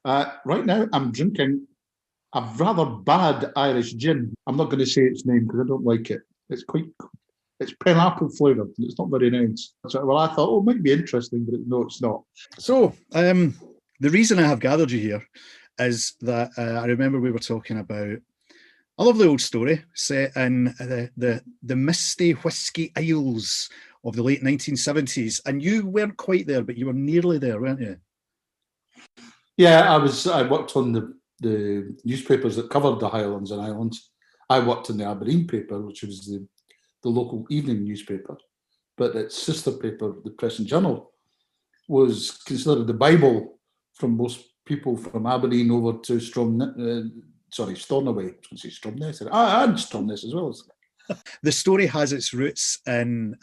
Right now, I'm drinking a rather bad Irish gin. I'm not going to say its name because I don't like it. It's pineapple flavoured. It's not very nice. So, well, I thought, it might be interesting, but no, it's not. So, the reason I have gathered you here is that I remember we were talking about a lovely old story set in the misty whiskey isles of the late 1970s, and you weren't quite there, but you were nearly there, weren't you? Yeah, I worked on the newspapers that covered the Highlands and Islands. I worked in the Aberdeen paper, which was the local evening newspaper, but its sister paper, the Press and Journal, was considered the Bible from most people from Aberdeen over to Stornoway. I was going to say Stromness. And Stromness as well. The story has its roots in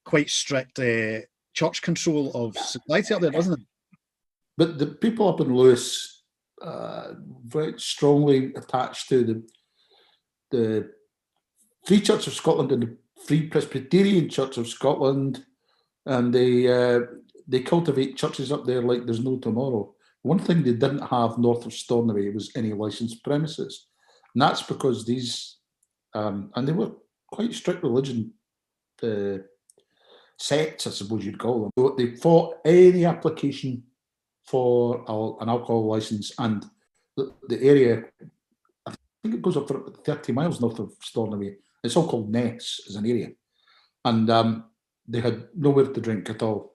quite strict church control of society up there, doesn't it? But the people up in Lewis very strongly attached to the Free Church of Scotland and the Free Presbyterian Church of Scotland, and they cultivate churches up there like there's no tomorrow. One thing they didn't have north of Stornoway was any licensed premises, and that's because these, and they were quite strict religion sects, I suppose you'd call them. So they fought any application for an alcohol license, and the area, I think it goes up for 30 miles north of Stornoway. It's all called Ness as an area, and they had nowhere to drink at all.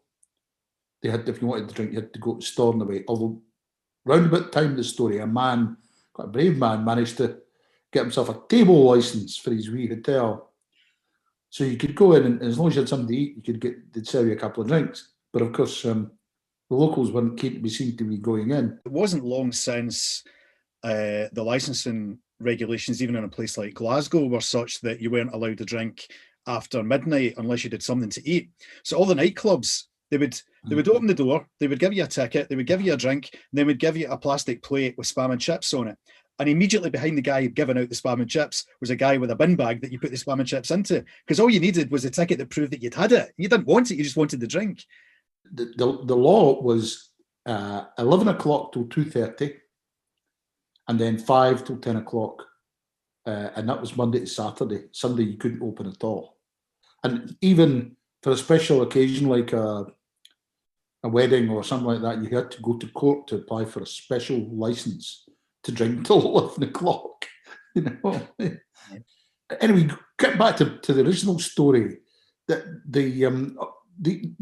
They had, if you wanted to drink, you had to go to Stornoway. Although, round about the time of the story, a man, quite a brave man, managed to get himself a table license for his wee hotel. So you could go in, and as long as you had something to eat, they'd serve you a couple of drinks. But of course, the locals weren't keen to be seen to be going in. It wasn't long since the licensing regulations, even in a place like Glasgow, were such that you weren't allowed to drink after midnight unless you did something to eat. So all the nightclubs, they would open the door, they would give you a ticket, they would give you a drink, and they would give you a plastic plate with Spam and chips on it. And immediately behind the guy giving out the Spam and chips was a guy with a bin bag that you put the Spam and chips into, because all you needed was a ticket that proved that you'd had it. You didn't want it, you just wanted the drink. The law was 11 o'clock till 2:30, and then 5 till 10 o'clock. And that was Monday to Saturday. Sunday you couldn't open at all. And even for a special occasion like a wedding or something like that, you had to go to court to apply for a special license to drink till 11 o'clock. You know. Anyway, get back to the original story. That they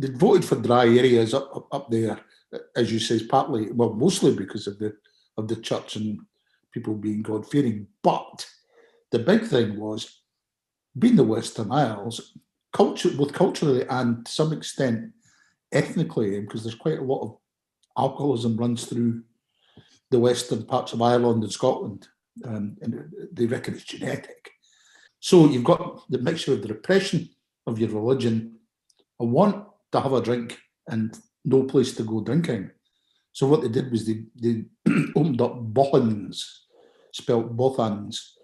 voted for dry areas up there, as you say, partly, well, mostly because of the church and people being God-fearing. But the big thing was, being the Western Isles, both culturally and to some extent ethnically, because there's quite a lot of alcoholism runs through the western parts of Ireland and Scotland, and they reckon it's genetic. So you've got the mixture of the repression of your religion, a want to have a drink and no place to go drinking. So what they did was they opened up bothans, spelt bothans,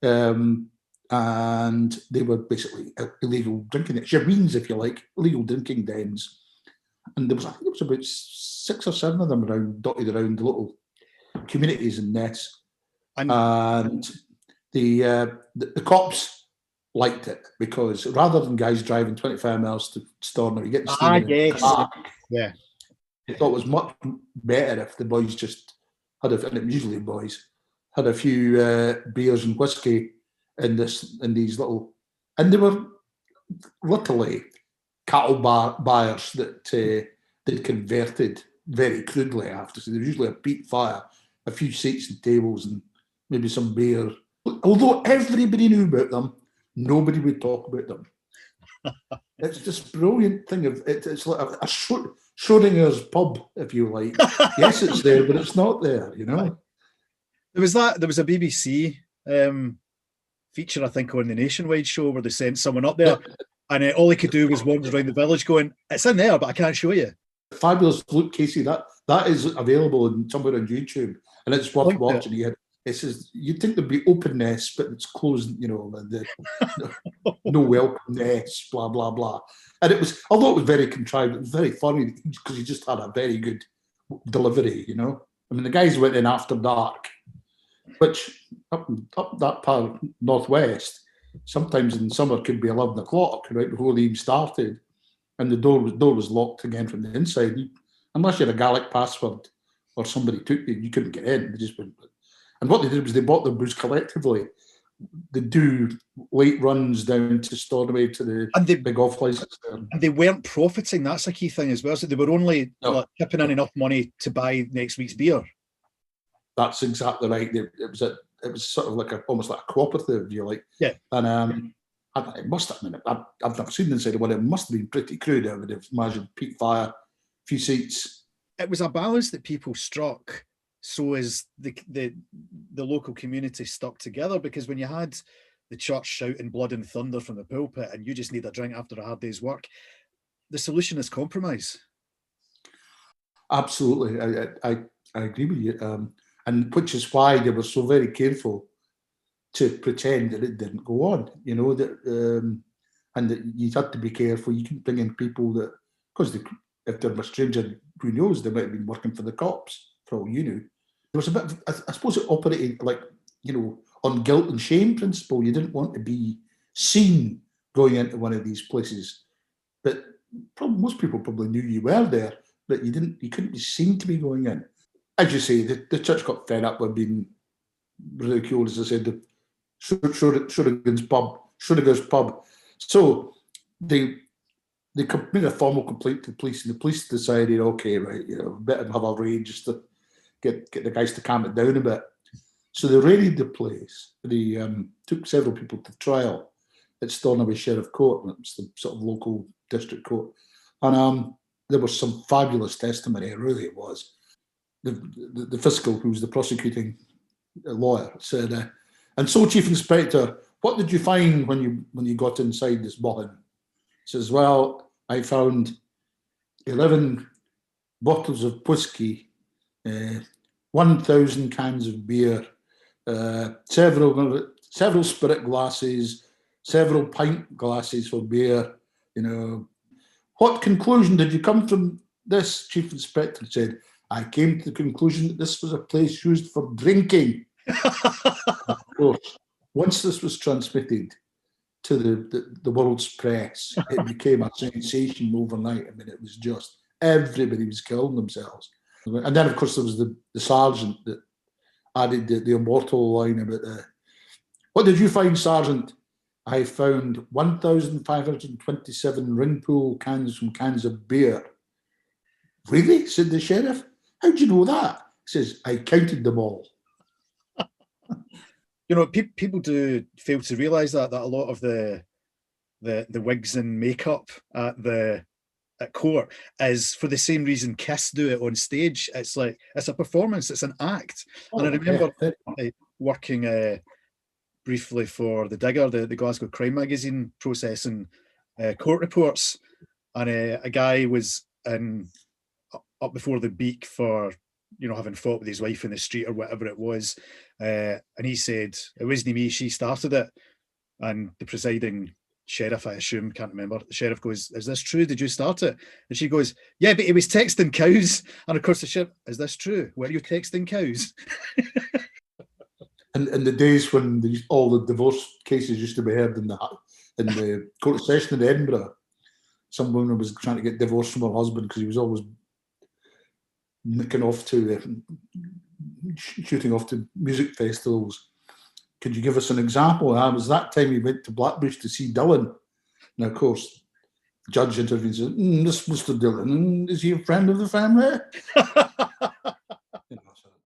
and they were basically illegal drinking shereens, if you like, illegal drinking dens. And I think there was about 6 or 7 of them dotted around the little communities in Ness. And the cops liked it, because rather than guys driving 25 miles to Stornoway, getting steamed in a car, yeah, they thought it was much better if the boys just had and it was usually boys, had a few beers and whiskey in these little, and they were literally cattle buyers that they'd converted very crudely after. So there was usually a peat fire, a few seats and tables, and maybe some beer. Although everybody knew about them, nobody would talk about them. It's this brilliant thing of it's like a Schrodinger's pub, if you like. Yes, it's there, but it's not there, you know. There was a BBC feature, I think, on the Nationwide show where they sent someone up there, and all he could do was wander around the village going, "It's in there, but I can't show you." Fabulous Luke Casey, that is available somewhere on YouTube, and it's worth watching. It says you'd think there'd be openness, but it's closed. You know, no welcomeness, blah blah blah. And it was, although it was very contrived, it was very funny because he just had a very good delivery, you know. I mean, the guys went in after dark, which up that part of northwest, sometimes in summer could be 11 o'clock, right before they even started, and the door was locked again from the inside. Unless you had a Gaelic password or somebody took you couldn't get in. They just went. And what they did was they bought their booze collectively. They do late runs down to Stornoway to the big off license there. And they weren't profiting. That's a key thing as well. So they were only chipping in enough money to buy next week's beer. That's exactly right. It was sort of like almost like a cooperative, you like. Yeah. And it must have been. I've never seen inside one. It must have been pretty crude. I would have imagined peat fire, few seats. It was a balance that people struck, so as the local community stuck together, because when you had the church shouting blood and thunder from the pulpit and you just need a drink after a hard day's work, the solution is compromise. Absolutely. I agree with you. And which is why they were so very careful to pretend that it didn't go on, you know, and that you had to be careful. You couldn't bring in people that, because if they're a stranger, who knows, they might have been working for the cops, for all you knew. There was a bit, I suppose it operated like, you know, on guilt and shame principle. You didn't want to be seen going into one of these places. But most people probably knew you were there, but you couldn't be seen to be going in. As you say, the church got fed up with being ridiculed, as I said, the Schrodinger's pub. So they made a formal complaint to the police, and the police decided, okay, right, you know, better have a raid just to get the guys to calm it down a bit. So they raided the place. They took several people to trial at Stornoway Sheriff Court, and it was the sort of local district court. And there was some fabulous testimony, really it was. The fiscal, who was the prosecuting lawyer, said, and so, Chief Inspector, what did you find when you got inside this bothan? He says, well, I found 11 bottles of whiskey, 1,000 cans of beer, several spirit glasses, several pint glasses for beer. You know, what conclusion did you come from this? Chief Inspector said, I came to the conclusion that this was a place used for drinking. Of course, once this was transmitted to the world's press, it became a sensation overnight. I mean, it was just, everybody was killing themselves. And then, of course, there was the sergeant that added the immortal line about what did you find, Sergeant? I found 1,527 Ringpool cans from cans of beer. Really? Said the sheriff. How'd you know that? He says, I counted them all. You know, people do fail to realise that a lot of the wigs and makeup at court is for the same reason Kiss do it on stage. It's like, it's a performance, it's an act. And I remember working briefly for the Digger, the Glasgow crime magazine, processing court reports, and a guy was up before the beak for, you know, having fought with his wife in the street or whatever it was, and he said, it wasn't me, she started it. And the presiding sheriff, I assume, can't remember, the sheriff goes, is this true? Did you start it? And she goes, yeah, but he was texting cows. And of course the sheriff, is this true? Were you texting cows? And in the days when all the divorce cases used to be heard in the Court of Session in Edinburgh, some woman was trying to get divorced from her husband because he was always nicking off to shooting off to music festivals. Could you give us an example? It was that time he went to Blackbush to see Dylan. And of course, the judge intervenes and says, this Mr. Dylan, is he a friend of the family?